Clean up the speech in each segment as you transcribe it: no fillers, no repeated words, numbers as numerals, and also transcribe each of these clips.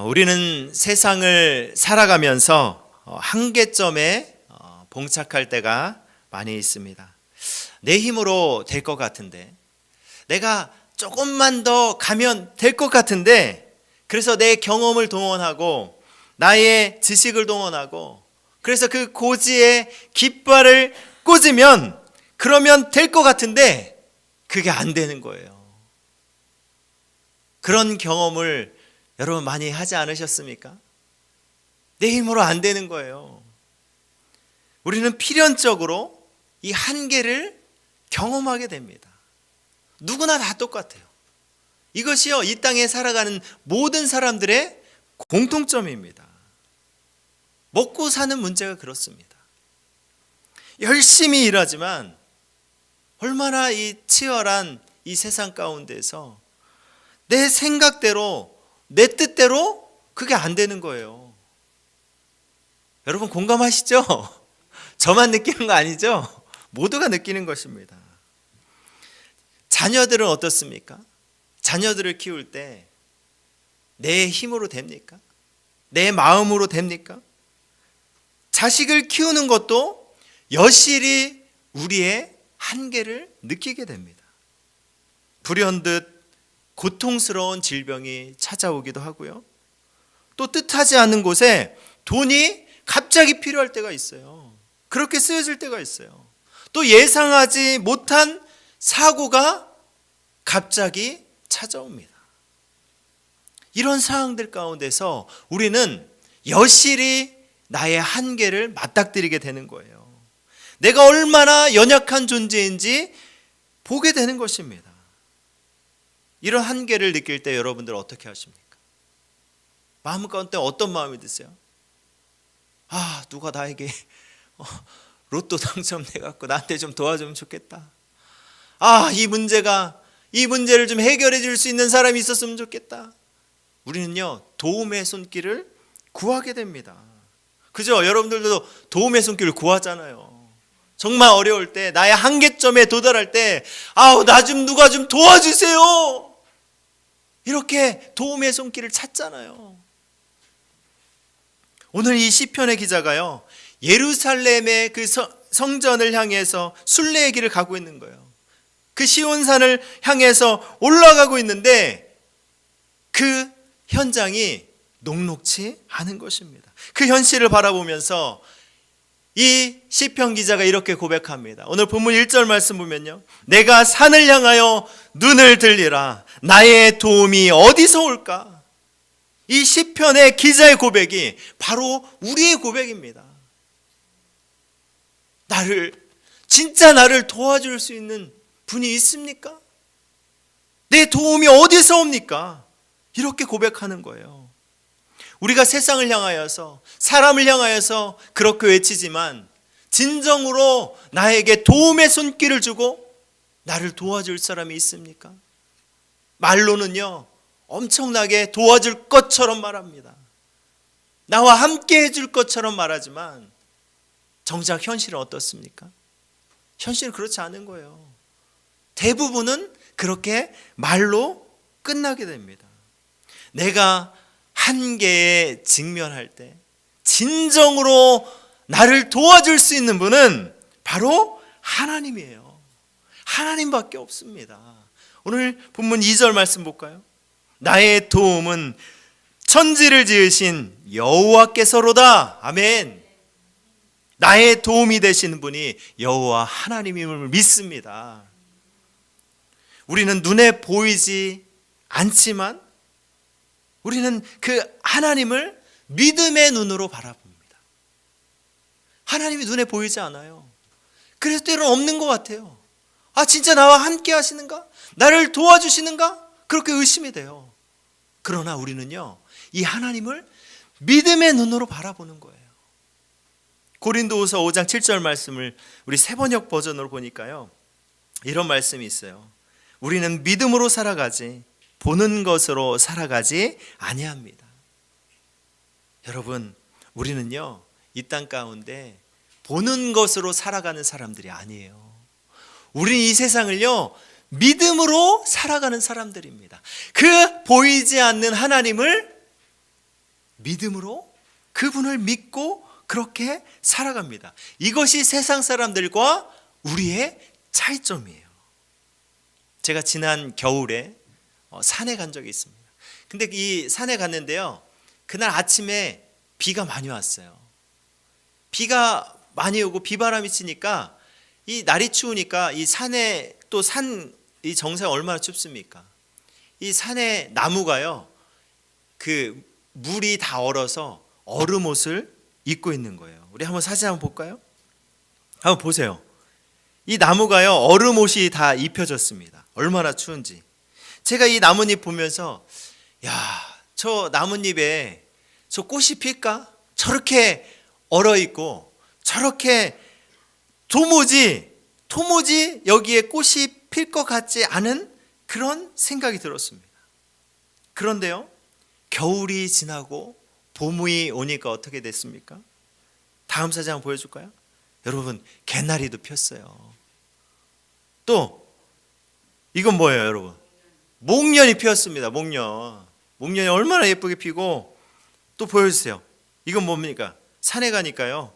우리는 세상을 살아가면서 한계점에 봉착할 때가 많이 있습니다. 내 힘으로 될 것 같은데, 내가 조금만 더 가면 될 것 같은데, 그래서 내 경험을 동원하고 나의 지식을 동원하고, 그래서 그 고지에 깃발을 꽂으면 그러면 될 것 같은데 그게 안 되는 거예요. 그런 경험을 여러분 많이 하지 않으셨습니까? 내 힘으로 안 되는 거예요. 우리는 필연적으로 이 한계를 경험하게 됩니다. 누구나 다 똑같아요. 이것이요, 이 땅에 살아가는 모든 사람들의 공통점입니다. 먹고 사는 문제가 그렇습니다. 열심히 일하지만 얼마나 이 치열한 이 세상 가운데서 내 생각대로, 내 뜻대로 그게 안 되는 거예요. 여러분 공감하시죠? 저만 느끼는 거 아니죠? 모두가 느끼는 것입니다. 자녀들은 어떻습니까? 자녀들을 키울 때 내 힘으로 됩니까? 내 마음으로 됩니까? 자식을 키우는 것도 여실히 우리의 한계를 느끼게 됩니다. 불현듯 고통스러운 질병이 찾아오기도 하고요. 또 뜻하지 않은 곳에 돈이 갑자기 필요할 때가 있어요. 그렇게 쓰여질 때가 있어요. 또 예상하지 못한 사고가 갑자기 찾아옵니다. 이런 상황들 가운데서 우리는 여실히 나의 한계를 맞닥뜨리게 되는 거예요. 내가 얼마나 연약한 존재인지 보게 되는 것입니다. 이런 한계를 느낄 때 여러분들 어떻게 하십니까? 마음 가운데 어떤 마음이 드세요? 누가 나에게 로또 당첨돼갖고 나한테 좀 도와주면 좋겠다. 이 문제를 좀 해결해 줄 수 있는 사람이 있었으면 좋겠다. 우리는요, 도움의 손길을 구하게 됩니다. 그죠? 여러분들도 도움의 손길을 구하잖아요. 정말 어려울 때, 나의 한계점에 도달할 때, 나 좀 누가 좀 도와주세요. 이렇게 도움의 손길을 찾잖아요. 오늘 이 시편의 기자가요, 예루살렘의 그 성전을 향해서 순례의 길을 가고 있는 거예요. 그 시온산을 향해서 올라가고 있는데 그 현장이 녹록치 않은 것입니다. 그 현실을 바라보면서 이 시편 기자가 이렇게 고백합니다. 오늘 본문 1절 말씀 보면요, 내가 산을 향하여 눈을 들리라. 나의 도움이 어디서 올까? 이 시편의 기자의 고백이 바로 우리의 고백입니다. 진짜 나를 도와줄 수 있는 분이 있습니까? 내 도움이 어디서 옵니까? 이렇게 고백하는 거예요. 우리가 세상을 향하여서, 사람을 향하여서 그렇게 외치지만 진정으로 나에게 도움의 손길을 주고 나를 도와줄 사람이 있습니까? 말로는요, 엄청나게 도와줄 것처럼 말합니다. 나와 함께 해줄 것처럼 말하지만 정작 현실은 어떻습니까? 현실은 그렇지 않은 거예요. 대부분은 그렇게 말로 끝나게 됩니다. 내가 한계에 직면할 때 진정으로 나를 도와줄 수 있는 분은 바로 하나님이에요. 하나님밖에 없습니다. 오늘 본문 2절 말씀 볼까요? 나의 도움은 천지를 지으신 여호와께서로다. 아멘. 나의 도움이 되시는 분이 여호와 하나님임을 믿습니다. 우리는 눈에 보이지 않지만 우리는 그 하나님을 믿음의 눈으로 바라봅니다. 하나님이 눈에 보이지 않아요. 그래서 때로는 없는 것 같아요. 진짜 나와 함께 하시는가? 나를 도와주시는가? 그렇게 의심이 돼요. 그러나 우리는요, 이 하나님을 믿음의 눈으로 바라보는 거예요. 고린도후서 5장 7절 말씀을 우리 새번역 버전으로 보니까요, 이런 말씀이 있어요. 우리는 믿음으로 살아가지 보는 것으로 살아가지 아니합니다. 여러분, 우리는요, 이 땅 가운데 보는 것으로 살아가는 사람들이 아니에요. 우리는 이 세상을요, 믿음으로 살아가는 사람들입니다. 그 보이지 않는 하나님을 믿음으로 그분을 믿고 그렇게 살아갑니다. 이것이 세상 사람들과 우리의 차이점이에요. 제가 지난 겨울에 산에 간 적이 있습니다. 근데 이 산에 갔는데요, 그날 아침에 비가 많이 왔어요. 비가 많이 오고 비바람이 치니까 이 날이 추우니까 이 산에 또 이 정상이 얼마나 춥습니까? 이 산에 나무가요, 그 물이 다 얼어서 얼음 옷을 입고 있는 거예요. 우리 한번 사진 한번 볼까요? 한번 보세요. 이 나무가요, 얼음 옷이 다 입혀졌습니다. 얼마나 추운지. 제가 이 나뭇잎 보면서, 야, 저 나뭇잎에 저 꽃이 필까? 저렇게 얼어 있고 저렇게 도무지 여기에 꽃이 필 것 같지 않은 그런 생각이 들었습니다. 그런데요, 겨울이 지나고 봄이 오니까 어떻게 됐습니까? 다음 사진 한번 보여줄까요? 여러분, 개나리도 폈어요. 또 이건 뭐예요, 여러분? 목련이 피었습니다. 목련이 얼마나 예쁘게 피고. 또 보여주세요. 이건 뭡니까? 산에 가니까요,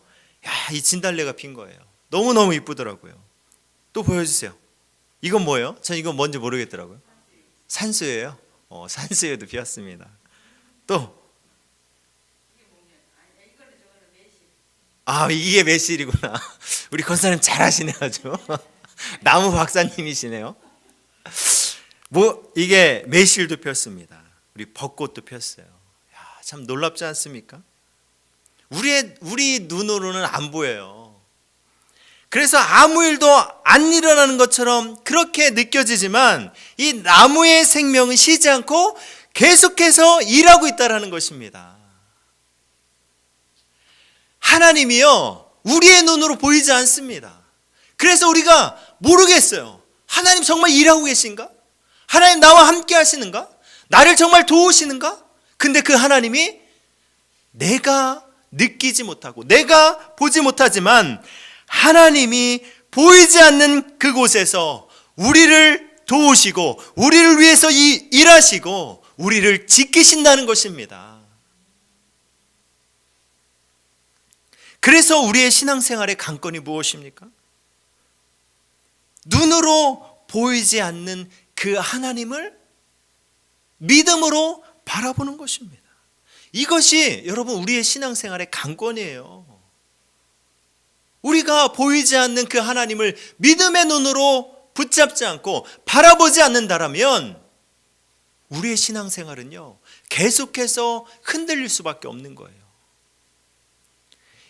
이 진달래가 핀 거예요. 너무너무 이쁘더라고요. 또 보여주세요. 이건 뭐예요? 전 이건 뭔지 모르겠더라고요. 산수예요. 산수에도 피었습니다. 또 이게 매실이구나. 우리 권사님 잘하시네요, 아주. 나무 박사님이시네요. 이게 매실도 폈습니다. 우리 벚꽃도 폈어요. 참 놀랍지 않습니까? 우리 눈으로는 안 보여요. 그래서 아무 일도 안 일어나는 것처럼 그렇게 느껴지지만 이 나무의 생명은 쉬지 않고 계속해서 일하고 있다는 것입니다. 하나님이요, 우리의 눈으로 보이지 않습니다. 그래서 우리가 모르겠어요. 하나님 정말 일하고 계신가? 하나님 나와 함께 하시는가? 나를 정말 도우시는가? 근데 그 하나님이 내가 느끼지 못하고 내가 보지 못하지만 하나님이 보이지 않는 그곳에서 우리를 도우시고 우리를 위해서 일하시고 우리를 지키신다는 것입니다. 그래서 우리의 신앙생활의 관건이 무엇입니까? 눈으로 보이지 않는 그 하나님을 믿음으로 바라보는 것입니다. 이것이 여러분 우리의 신앙생활의 관건이에요. 우리가 보이지 않는 그 하나님을 믿음의 눈으로 붙잡지 않고 바라보지 않는다라면 우리의 신앙생활은요, 계속해서 흔들릴 수밖에 없는 거예요.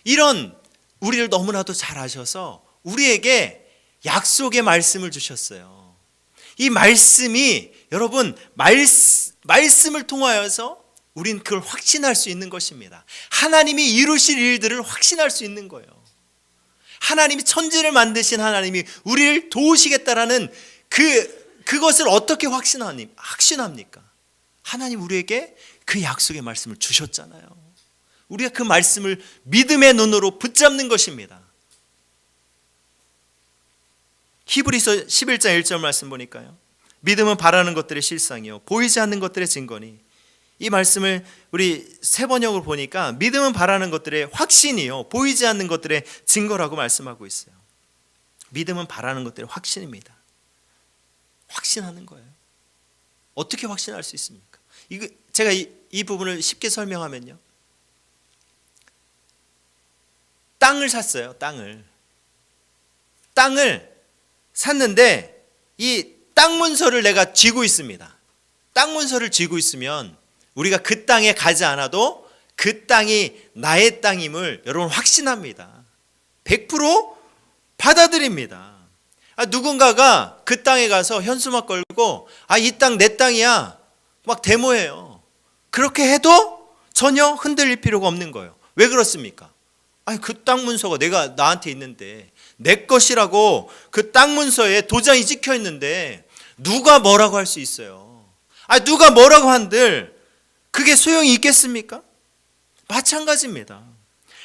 이런 우리를 너무나도 잘 아셔서 우리에게 약속의 말씀을 주셨어요. 이 말씀이 여러분 말씀을 통하여서 우린 그걸 확신할 수 있는 것입니다. 하나님이 이루실 일들을 확신할 수 있는 거예요. 하나님이 천지를 만드신 하나님이 우리를 도우시겠다라는 그것을 어떻게 확신합니까? 하나님 우리에게 그 약속의 말씀을 주셨잖아요. 우리가 그 말씀을 믿음의 눈으로 붙잡는 것입니다. 히브리서 11장 1절 말씀 보니까요, 믿음은 바라는 것들의 실상이요 보이지 않는 것들의 증거니. 이 말씀을 우리 새 번역을 보니까 믿음은 바라는 것들의 확신이요 보이지 않는 것들의 증거라고 말씀하고 있어요. 믿음은 바라는 것들의 확신입니다. 확신하는 거예요. 어떻게 확신할 수 있습니까? 제가 이 부분을 쉽게 설명하면요, 땅을 샀어요. 땅을 샀는데 이 땅 문서를 내가 쥐고 있습니다. 땅 문서를 쥐고 있으면 우리가 그 땅에 가지 않아도 그 땅이 나의 땅임을 여러분 확신합니다. 100% 받아들입니다. 누군가가 그 땅에 가서 현수막 걸고 이 땅 내 땅이야 막 데모해요. 그렇게 해도 전혀 흔들릴 필요가 없는 거예요. 왜 그렇습니까? 그 땅 문서가 나한테 있는데, 내 것이라고 그 땅 문서에 도장이 찍혀 있는데 누가 뭐라고 할 수 있어요? 누가 뭐라고 한들 그게 소용이 있겠습니까? 마찬가지입니다.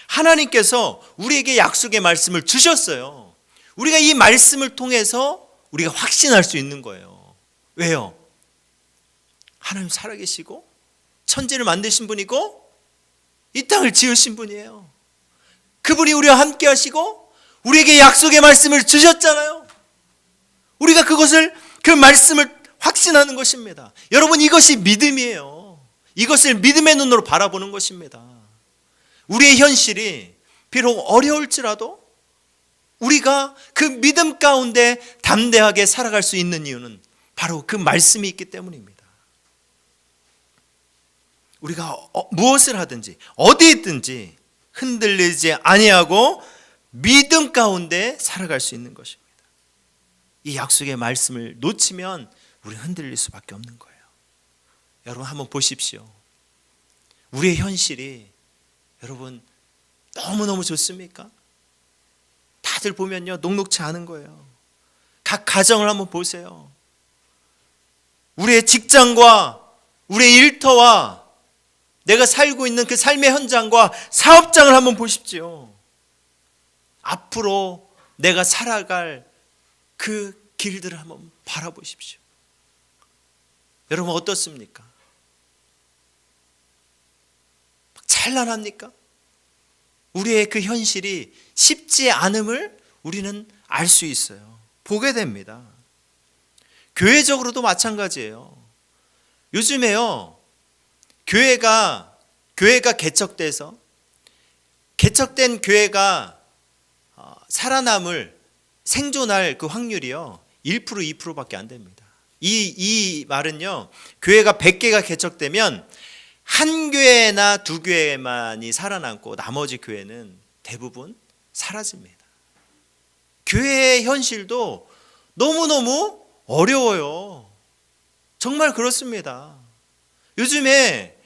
하나님께서 우리에게 약속의 말씀을 주셨어요. 우리가 이 말씀을 통해서 우리가 확신할 수 있는 거예요. 왜요? 하나님 살아계시고 천지를 만드신 분이고 이 땅을 지으신 분이에요. 그분이 우리와 함께 하시고 우리에게 약속의 말씀을 주셨잖아요. 우리가 그 말씀을 확신하는 것입니다. 여러분, 이것이 믿음이에요. 이것을 믿음의 눈으로 바라보는 것입니다. 우리의 현실이 비록 어려울지라도 우리가 그 믿음 가운데 담대하게 살아갈 수 있는 이유는 바로 그 말씀이 있기 때문입니다. 우리가 무엇을 하든지 어디 있든지 흔들리지 아니하고 믿음 가운데 살아갈 수 있는 것입니다. 이 약속의 말씀을 놓치면 우리는 흔들릴 수밖에 없는 거예요. 여러분, 한번 보십시오. 우리의 현실이 여러분 너무너무 좋습니까? 다들 보면요, 녹록치 않은 거예요. 각 가정을 한번 보세요. 우리의 직장과 우리의 일터와 내가 살고 있는 그 삶의 현장과 사업장을 한번 보십시오. 앞으로 내가 살아갈 그 길들을 한번 바라보십시오. 여러분, 어떻습니까? 찬란합니까? 우리의 그 현실이 쉽지 않음을 우리는 알 수 있어요. 보게 됩니다. 교회적으로도 마찬가지예요. 요즘에요, 교회가 개척돼서 개척된 교회가 살아남을 생존할 그 확률이요 1% 2%밖에 안 됩니다. 이 말은요, 교회가 100개가 개척되면 한 교회나 두 교회만이 살아남고 나머지 교회는 대부분 사라집니다. 교회의 현실도 너무너무 어려워요. 정말 그렇습니다. 요즘에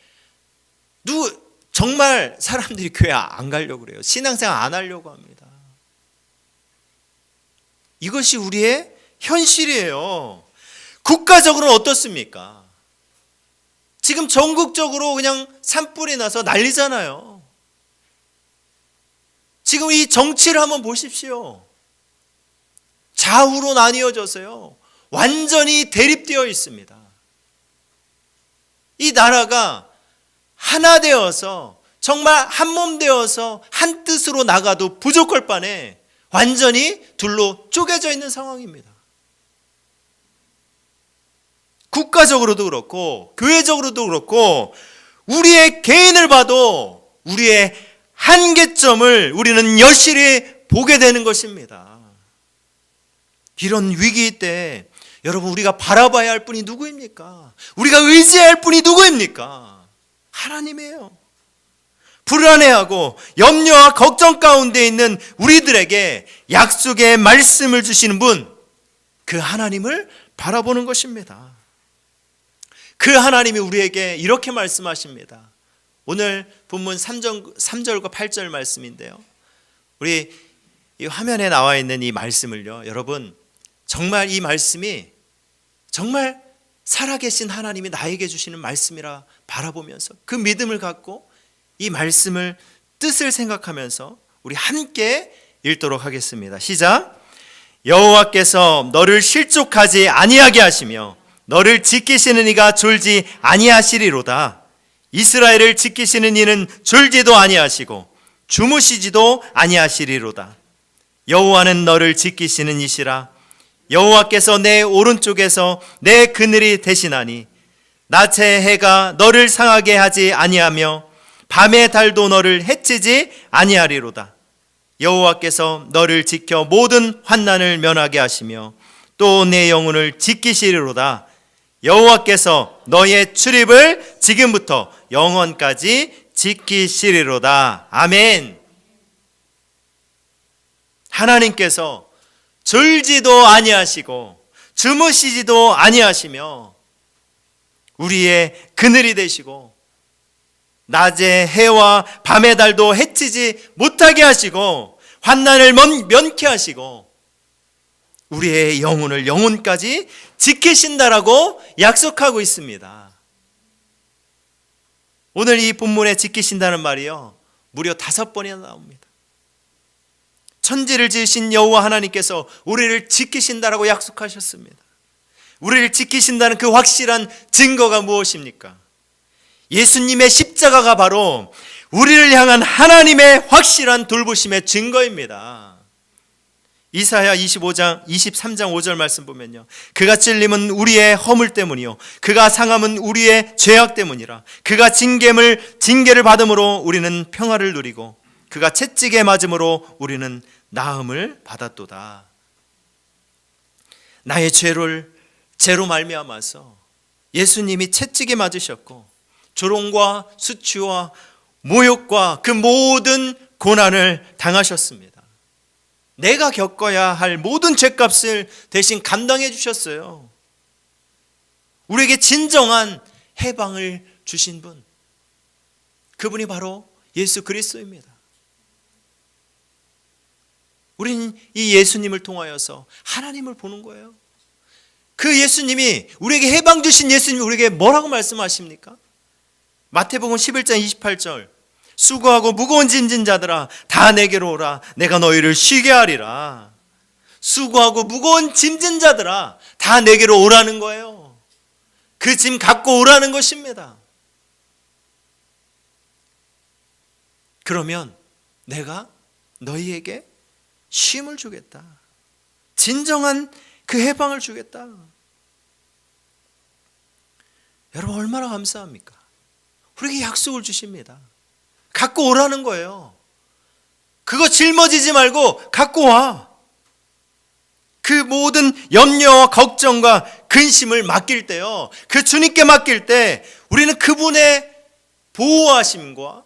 정말 사람들이 교회 안 가려고 그래요. 신앙생활 안 하려고 합니다. 이것이 우리의 현실이에요. 국가적으로는 어떻습니까? 지금 전국적으로 그냥 산불이 나서 난리잖아요. 지금 이 정치를 한번 보십시오. 좌우로 나뉘어져서요, 완전히 대립되어 있습니다. 이 나라가 하나 되어서 정말 한 몸 되어서 한 뜻으로 나가도 부족할 판에 완전히 둘로 쪼개져 있는 상황입니다. 국가적으로도 그렇고 교회적으로도 그렇고 우리의 개인을 봐도 우리의 한계점을 우리는 여실히 보게 되는 것입니다. 이런 위기 때 여러분, 우리가 바라봐야 할 분이 누구입니까? 우리가 의지해야 할 분이 누구입니까? 하나님이에요. 불안해하고 염려와 걱정 가운데 있는 우리들에게 약속의 말씀을 주시는 분, 그 하나님을 바라보는 것입니다. 그 하나님이 우리에게 이렇게 말씀하십니다. 오늘 본문 3절과 8절 말씀인데요, 우리 이 화면에 나와 있는 이 말씀을요, 여러분, 정말 이 말씀이 정말 살아계신 하나님이 나에게 주시는 말씀이라 바라보면서 그 믿음을 갖고 이 말씀을 뜻을 생각하면서 우리 함께 읽도록 하겠습니다. 시작. 여호와께서 너를 실족하지 아니하게 하시며 너를 지키시는 이가 졸지 아니하시리로다. 이스라엘을 지키시는 이는 졸지도 아니하시고 주무시지도 아니하시리로다. 여호와는 너를 지키시는 이시라. 여호와께서 내 오른쪽에서 내 그늘이 되시나니 낮의 해가 너를 상하게 하지 아니하며 밤의 달도 너를 해치지 아니하리로다. 여호와께서 너를 지켜 모든 환난을 면하게 하시며 또 내 영혼을 지키시리로다. 여호와께서 너의 출입을 지금부터 영원까지 지키시리로다. 아멘. 하나님께서 졸지도 아니하시고 주무시지도 아니하시며 우리의 그늘이 되시고 낮의 해와 밤의 달도 해치지 못하게 하시고 환난을 면케 하시고 우리의 영혼을 영혼까지 지키신다라고 약속하고 있습니다. 오늘 이 본문에 지키신다는 말이요, 무려 5번이나 나옵니다. 천지를 지으신 여호와 하나님께서 우리를 지키신다라고 약속하셨습니다. 우리를 지키신다는 그 확실한 증거가 무엇입니까? 예수님의 십자가가 바로 우리를 향한 하나님의 확실한 돌보심의 증거입니다. 이사야 23장 5절 말씀 보면요, 그가 찔림은 우리의 허물 때문이요 그가 상함은 우리의 죄악 때문이라. 그가 징계를 받음으로 우리는 평화를 누리고 그가 채찍에 맞음으로 우리는 나음을 받았도다. 나의 죄로 말미암아서 예수님이 채찍에 맞으셨고 조롱과 수치와 모욕과 그 모든 고난을 당하셨습니다. 내가 겪어야 할 모든 죄값을 대신 감당해 주셨어요. 우리에게 진정한 해방을 주신 분, 그분이 바로 예수 그리스도입니다. 우리는 이 예수님을 통하여서 하나님을 보는 거예요. 그 예수님이, 우리에게 해방 주신 예수님이 우리에게 뭐라고 말씀하십니까? 마태복음 11장 28절, 수고하고 무거운 짐진 자들아 다 내게로 오라 내가 너희를 쉬게 하리라. 수고하고 무거운 짐진 자들아 다 내게로 오라는 거예요. 그 짐 갖고 오라는 것입니다. 그러면 내가 너희에게 쉼을 주겠다. 진정한 그 해방을 주겠다. 여러분 얼마나 감사합니까? 우리에게 약속을 주십니다. 갖고 오라는 거예요. 그거 짊어지지 말고 갖고 와. 그 모든 염려와 걱정과 근심을 맡길 때요, 그 주님께 맡길 때 우리는 그분의 보호하심과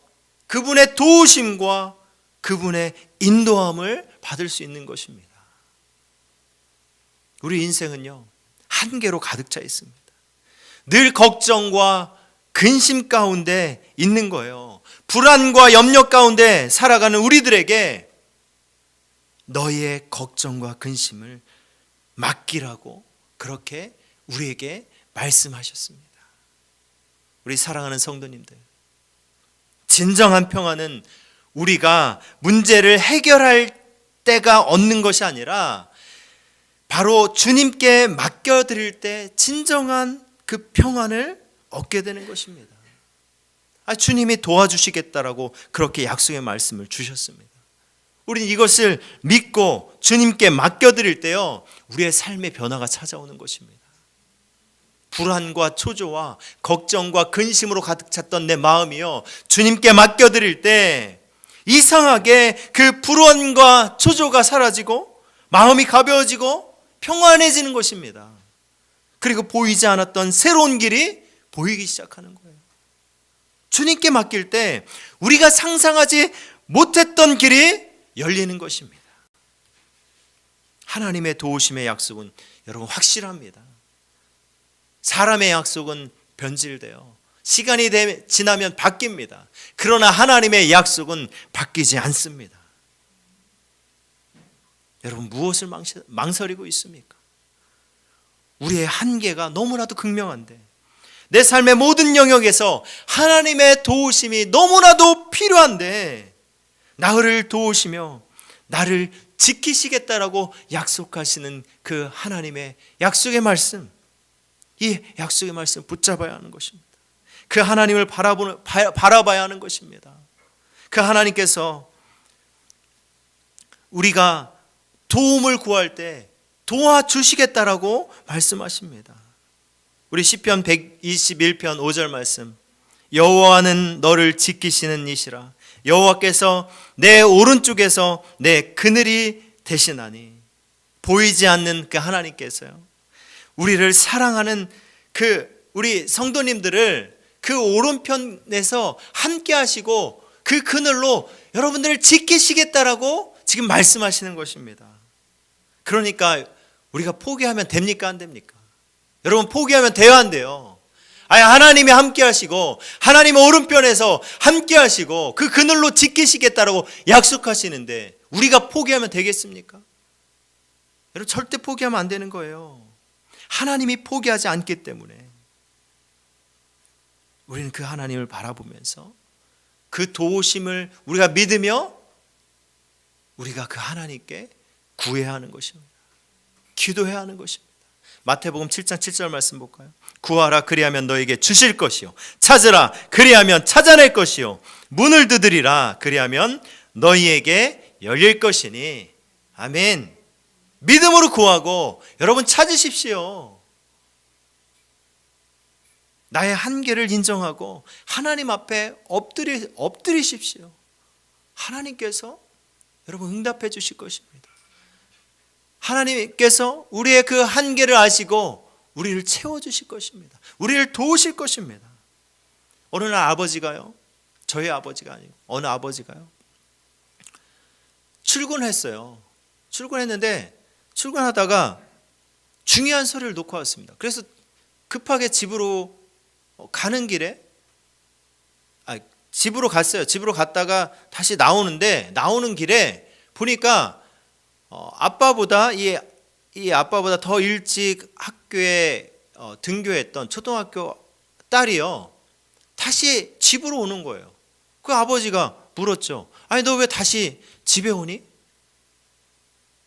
그분의 도우심과 그분의 인도함을 받을 수 있는 것입니다. 우리 인생은요 한계로 가득 차 있습니다. 늘 걱정과 근심 가운데 있는 거예요. 불안과 염려 가운데 살아가는 우리들에게 너희의 걱정과 근심을 맡기라고 그렇게 우리에게 말씀하셨습니다. 우리 사랑하는 성도님들, 진정한 평화는 우리가 문제를 해결할 때가 얻는 것이 아니라 바로 주님께 맡겨드릴 때 진정한 그 평안을 얻게 되는 것입니다. 주님이 도와주시겠다라고 그렇게 약속의 말씀을 주셨습니다. 우리는 이것을 믿고 주님께 맡겨드릴 때요, 우리의 삶의 변화가 찾아오는 것입니다. 불안과 초조와 걱정과 근심으로 가득 찼던 내 마음이요, 주님께 맡겨드릴 때 이상하게 그 불안과 초조가 사라지고 마음이 가벼워지고 평안해지는 것입니다. 그리고 보이지 않았던 새로운 길이 보이기 시작하는 거예요. 주님께 맡길 때 우리가 상상하지 못했던 길이 열리는 것입니다. 하나님의 도우심의 약속은 여러분 확실합니다. 사람의 약속은 변질돼요. 시간이 지나면 바뀝니다. 그러나 하나님의 약속은 바뀌지 않습니다. 여러분 무엇을 망설이고 있습니까? 우리의 한계가 너무나도 극명한데 내 삶의 모든 영역에서 하나님의 도우심이 너무나도 필요한데 나를 도우시며 나를 지키시겠다라고 약속하시는 그 하나님의 약속의 말씀, 이 약속의 말씀 붙잡아야 하는 것입니다. 그 하나님을 바라봐야 하는 것입니다. 그 하나님께서 우리가 도움을 구할 때 도와주시겠다라고 말씀하십니다. 우리 시편 121편 5절 말씀, 여호와는 너를 지키시는 이시라. 여호와께서 내 오른쪽에서 내 그늘이 되시나니. 보이지 않는 그 하나님께서요, 우리를 사랑하는 그 우리 성도님들을 그 오른편에서 함께 하시고 그 그늘로 여러분들을 지키시겠다라고 지금 말씀하시는 것입니다. 그러니까 우리가 포기하면 됩니까? 안 됩니까? 여러분 포기하면 돼요? 안 돼요? 하나님이 함께 하시고 하나님의 오른편에서 함께 하시고 그 그늘로 지키시겠다라고 약속하시는데 우리가 포기하면 되겠습니까? 여러분 절대 포기하면 안 되는 거예요. 하나님이 포기하지 않기 때문에 우리는 그 하나님을 바라보면서 그 도우심을 우리가 믿으며 우리가 그 하나님께 구해야 하는 것입니다. 기도해야 하는 것입니다. 마태복음 7장 7절 말씀 볼까요? 구하라 그리하면 너에게 주실 것이요, 찾으라 그리하면 찾아낼 것이요, 문을 두드리라. 그리하면 너희에게 열릴 것이니. 아멘. 믿음으로 구하고 여러분 찾으십시오. 나의 한계를 인정하고 하나님 앞에 엎드리십시오. 하나님께서 여러분 응답해 주실 것입니다. 하나님께서 우리의 그 한계를 아시고 우리를 채워주실 것입니다. 우리를 도우실 것입니다. 어느 날 아버지가요, 저희 아버지가 아니고 어느 아버지가요, 출근했어요. 출근했는데 출근하다가 중요한 서류를 놓고 왔습니다. 그래서 급하게 집으로 가는 길에 집으로 갔어요. 집으로 갔다가 다시 나오는 길에 보니까 아빠보다 이 아빠보다 더 일찍 학교에 등교했던 초등학교 딸이요, 다시 집으로 오는 거예요. 그 아버지가 물었죠. 아니 너 왜 다시 집에 오니?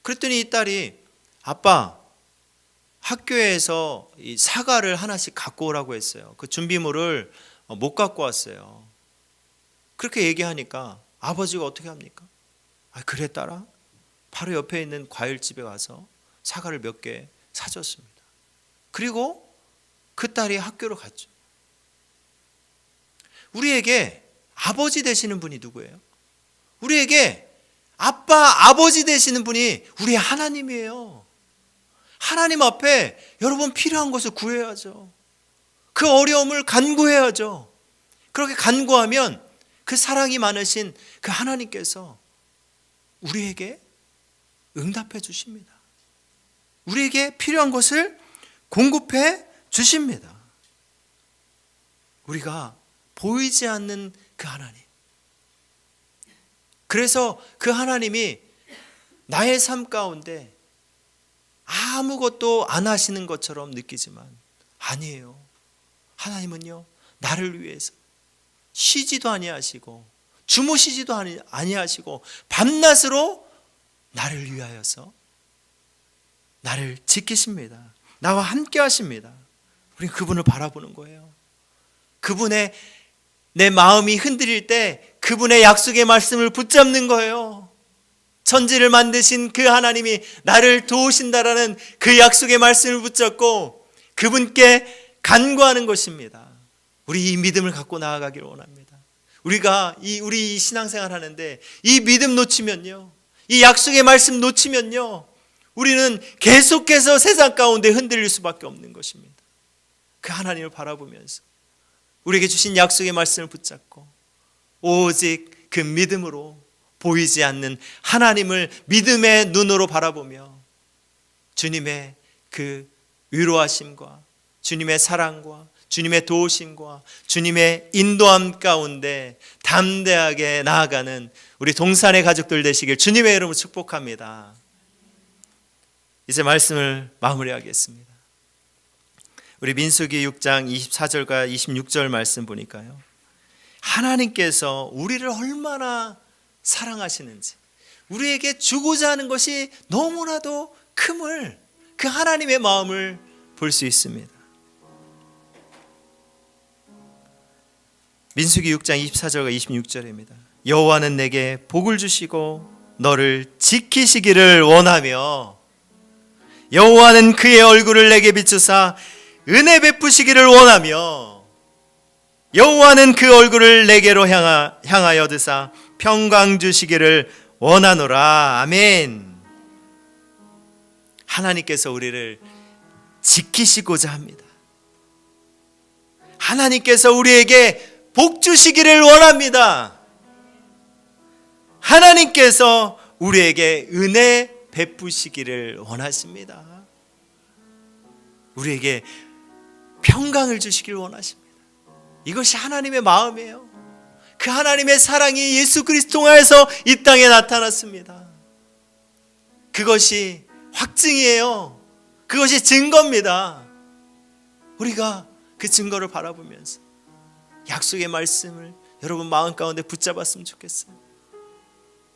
그랬더니 이 딸이 아빠, 학교에서 이 사과를 하나씩 갖고 오라고 했어요. 그 준비물을 못 갖고 왔어요. 그렇게 얘기하니까 아버지가 어떻게 합니까? 아, 그래 딸아? 바로 옆에 있는 과일집에 가서 사과를 몇 개 사줬습니다. 그리고 그 딸이 학교로 갔죠. 우리에게 아버지 되시는 분이 누구예요? 우리에게 아버지 되시는 분이 우리의 하나님이에요. 하나님 앞에 여러분 필요한 것을 구해야죠. 그 어려움을 간구해야죠. 그렇게 간구하면 그 사랑이 많으신 그 하나님께서 우리에게 응답해 주십니다. 우리에게 필요한 것을 공급해 주십니다. 우리가 보이지 않는 그 하나님. 그래서 그 하나님이 나의 삶 가운데 아무것도 안 하시는 것처럼 느끼지만 아니에요. 하나님은요, 나를 위해서 쉬지도 아니하시고 주무시지도 아니하시고 밤낮으로 나를 위하여서 나를 지키십니다. 나와 함께 하십니다. 우리는 그분을 바라보는 거예요. 그분의 내 마음이 흔들릴 때 그분의 약속의 말씀을 붙잡는 거예요. 천지를 만드신 그 하나님이 나를 도우신다라는 그 약속의 말씀을 붙잡고 그분께 간구하는 것입니다. 우리 이 믿음을 갖고 나아가기를 원합니다. 우리가 우리 이 신앙생활 하는데 이 믿음 놓치면요, 이 약속의 말씀 놓치면요, 우리는 계속해서 세상 가운데 흔들릴 수밖에 없는 것입니다. 그 하나님을 바라보면서 우리에게 주신 약속의 말씀을 붙잡고 오직 그 믿음으로 보이지 않는 하나님을 믿음의 눈으로 바라보며 주님의 그 위로하심과 주님의 사랑과 주님의 도우심과 주님의 인도함 가운데 담대하게 나아가는 우리 동산의 가족들 되시길 주님의 이름으로 축복합니다. 이제 말씀을 마무리하겠습니다. 우리 민수기 6장 24절과 26절 말씀 보니까요, 하나님께서 우리를 얼마나 사랑하시는지, 우리에게 주고자 하는 것이 너무나도 큼을, 그 하나님의 마음을 볼 수 있습니다. 민수기 6장 24절과 26절입니다. 여호와는 내게 복을 주시고 너를 지키시기를 원하며 여호와는 그의 얼굴을 내게 비추사 은혜 베푸시기를 원하며 여호와는 그 얼굴을 내게로 향하여 드사 평강 주시기를 원하노라. 아멘. 하나님께서 우리를 지키시고자 합니다. 하나님께서 우리에게 복 주시기를 원합니다. 하나님께서 우리에게 은혜 베푸시기를 원하십니다. 우리에게 평강을 주시기를 원하십니다. 이것이 하나님의 마음이에요. 그 하나님의 사랑이 예수 그리스도 통하여서 이 땅에 나타났습니다. 그것이 확증이에요. 그것이 증거입니다. 우리가 그 증거를 바라보면서 약속의 말씀을 여러분 마음 가운데 붙잡았으면 좋겠어요.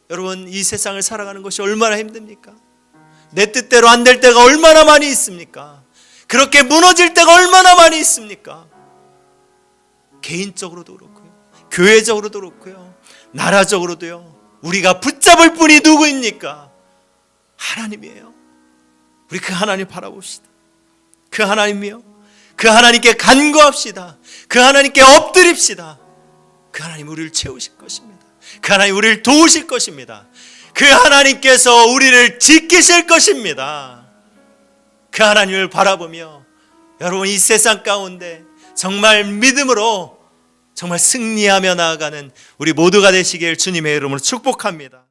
여러분, 이 세상을 살아가는 것이 얼마나 힘듭니까? 내 뜻대로 안 될 때가 얼마나 많이 있습니까? 그렇게 무너질 때가 얼마나 많이 있습니까? 개인적으로도 그렇고요, 교회적으로도 그렇고요, 나라적으로도요, 우리가 붙잡을 분이 누구입니까? 하나님이에요. 우리 그 하나님 바라봅시다. 그 하나님이요, 그 하나님께 간구합시다. 그 하나님께 엎드립시다. 그 하나님 우리를 채우실 것입니다. 그 하나님 우리를 도우실 것입니다. 그 하나님께서 우리를 지키실 것입니다. 그 하나님을 바라보며 여러분, 이 세상 가운데 정말 믿음으로 정말 승리하며 나아가는 우리 모두가 되시길 주님의 이름으로 축복합니다.